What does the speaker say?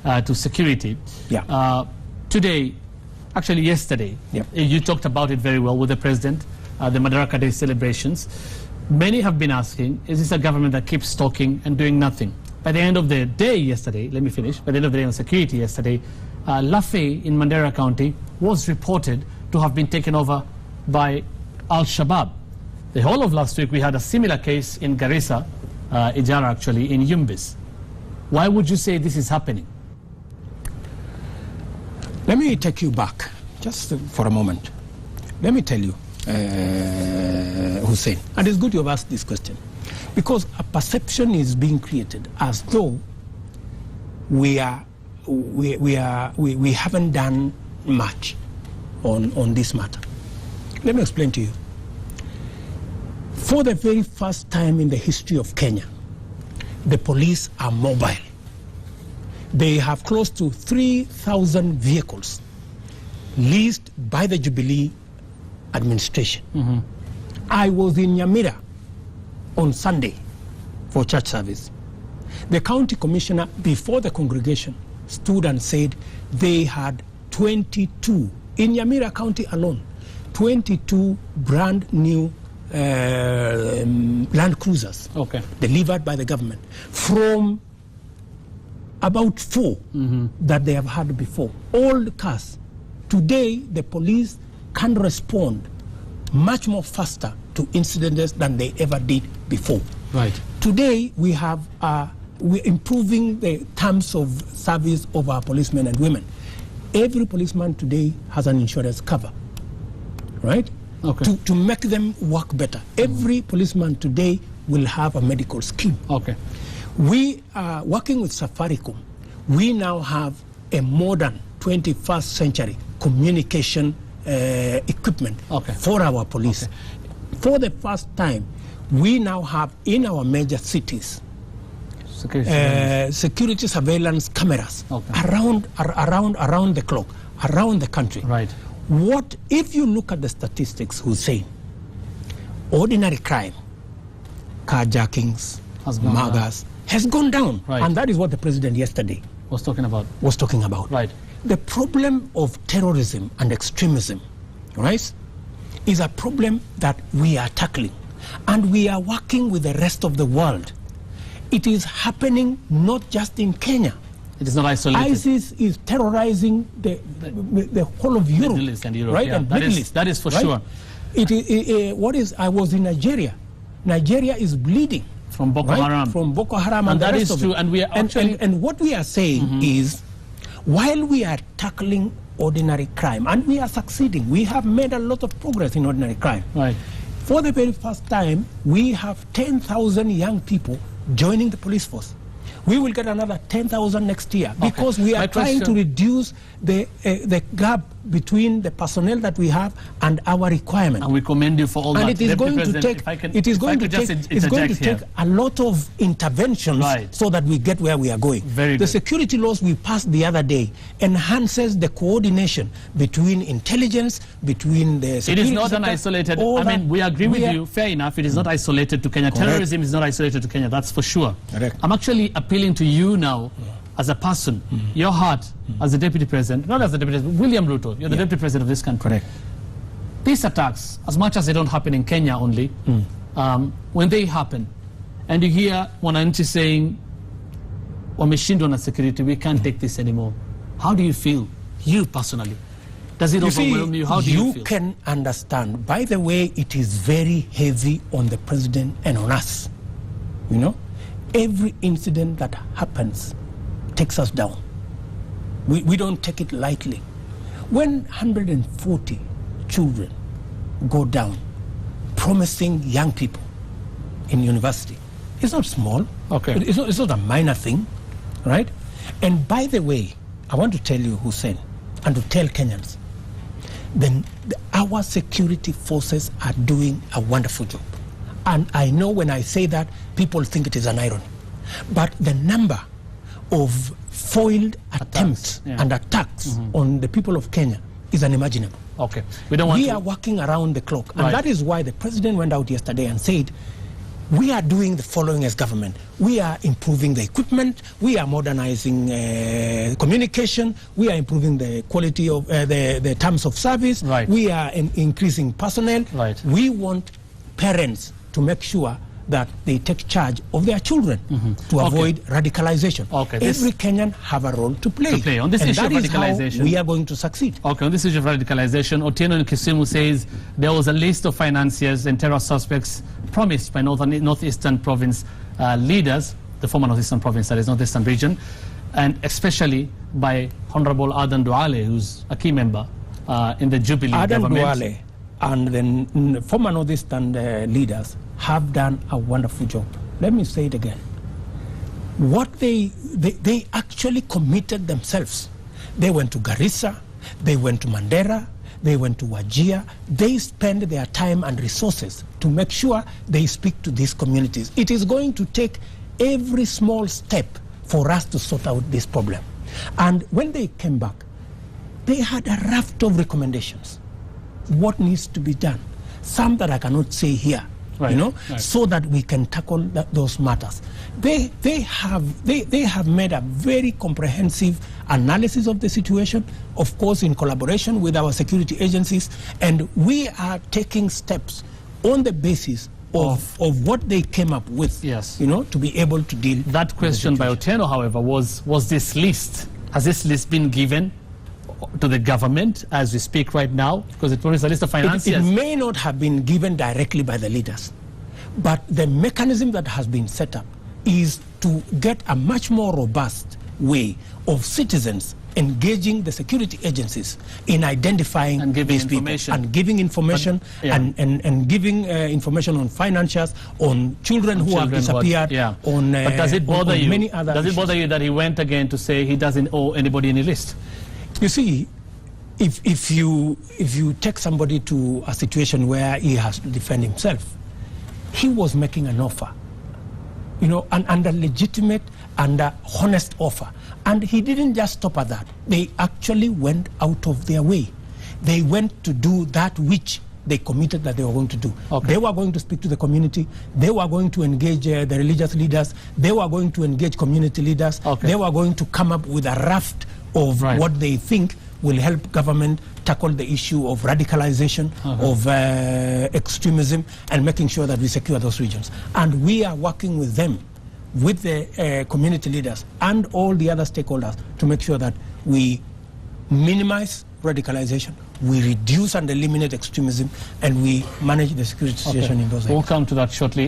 to security. Yeah. Today, actually yesterday, you talked about it very well with the president, the Madaraka Day celebrations. Many have been asking, is this a government that keeps talking and doing nothing? By the end of the day yesterday, let me finish, by the end of the day on security yesterday, Lafay in Mandera County was reported to have been taken over by Al-Shabaab. The whole of last week we had a similar case in Garissa, Ijara actually, in Yumbis. Why would you say this is happening? Let me take you back just for a moment. Let me tell you, Hussein, and it's good you have asked this question, because a perception is being created as though we haven't done much on this matter. Let me explain to you. For the very first time in the history of Kenya, the police are mobile. They have close to 3,000 vehicles leased by the Jubilee administration. Mm-hmm. I was in Nyamira on Sunday for church service. The county commissioner, before the congregation, stood and said they had 22, in Nyamira County alone, 22 brand new Land Cruisers delivered by the government from about 4 that they have had before. Old cars. Today, the police can respond much more faster to incidents than they ever did before. Right. Today, we're improving the terms of service of our policemen and women. Every policeman today has an insurance cover, right? Okay. To make them work better. Every policeman today will have a medical scheme. Okay. We are working with Safaricom. We now have a modern 21st century communication equipment for our police. Okay. For the first time, we now have in our major cities security surveillance cameras around the clock, around the country. Right. What if you look at the statistics, Hussein? Ordinary crime, carjackings, murders, has gone down. Right. And that is what the president yesterday was talking about. Right. The problem of terrorism and extremism, right, is a problem that we are tackling. And we are working with the rest of the world. It is happening not just in Kenya. It is not isolated. ISIS is terrorizing the whole of Europe. Middle East and Europe, right? Yeah. And Middle East, that is for right? sure. I was in Nigeria. Nigeria is bleeding. From Boko Haram. From Boko Haram and the that rest is true. of it. And we are actually... and what we are saying is, while we are tackling ordinary crime, and we are succeeding, we have made a lot of progress in ordinary crime. Right. For the very first time, we have 10,000 young people joining the police force. We will get another 10,000 next year because we are trying to reduce the gap between the personnel that we have and our requirement. And we commend you for all that. And it is going to take a lot of interventions so that we get where we are going. The security laws we passed the other day enhances the coordination between intelligence, between the security. It is not an isolated, I mean, we agree with you, fair enough, it is not isolated to Kenya. Terrorism is not isolated to Kenya, that's for sure. I'm actually appealing to you now as a person, your heart as the deputy president, not as the deputy president, William Ruto, you're the deputy president of this country. Correct. These attacks, as much as they don't happen in Kenya only, when they happen, and you hear Wananchi saying, wameshindwa na security, we can't take this anymore. How do you feel, you personally? Does it overwhelm you? How do you feel? You can understand. By the way, it is very heavy on the president and on us. You know? Every incident that happens takes us down. We don't take it lightly. When 140 children go down, promising young people in university, it's not small. It's not a minor thing, right? And by the way, I want to tell you, Hussein, and to tell Kenyans, our security forces are doing a wonderful job. And I know when I say that, people think it is an irony. But the number of foiled attempts and attacks on the people of Kenya is unimaginable. We are working around the clock. And that is why the president went out yesterday and said, we are doing the following as government. We are improving the equipment. We are modernizing communication. We are improving the quality of the terms of service. Right. We are increasing personnel. Right. We want parents to make sure that they take charge of their children to avoid radicalization. Okay, Every Kenyan have a role to play. On this and issue that of is how radicalization, we are going to succeed. Okay, on this issue of radicalization, Otieno in Kisumu says there was a list of financiers and terror suspects promised by Northeastern Province leaders, the former Northeastern Province, that is Northeastern region, and especially by Honorable Adan Duale, who's a key member in the Jubilee government. Duale and the former Northeastern leaders have done a wonderful job. Let me say it again. What they actually committed themselves. They went to Garissa, they went to Mandera, they went to Wajir. They spend their time and resources to make sure they speak to these communities. It is going to take every small step for us to sort out this problem. And when they came back, they had a raft of recommendations. What needs to be done? Some that I cannot say here. So that we can tackle those matters. They have made a very comprehensive analysis of the situation, of course in collaboration with our security agencies, and we are taking steps on the basis of what they came up with, to be able to deal. That question by Otieno, however, was this list, has this list been given to the government as we speak right now? Because it was a list of financiers. It may not have been given directly by the leaders, but the mechanism that has been set up is to get a much more robust way of citizens engaging the security agencies in identifying and giving these people and giving information and giving information on financiers, on children who have disappeared, on but does it bother you? Many other does it bother you that he went again to say he doesn't owe anybody any list? You see, if you take somebody to a situation where he has to defend himself, he was making an offer, and a legitimate and a honest offer. And he didn't just stop at that. They actually went out of their way. They went to do that which they committed that they were going to do. Okay. They were going to speak to the community. They were going to engage the religious leaders. They were going to engage community leaders. Okay. They were going to come up with a raft of what they think will help government tackle the issue of radicalization, of extremism, and making sure that we secure those regions. And we are working with them, with the community leaders and all the other stakeholders to make sure that we minimize radicalization, we reduce and eliminate extremism, and we manage the security situation in those areas. We'll come to that shortly.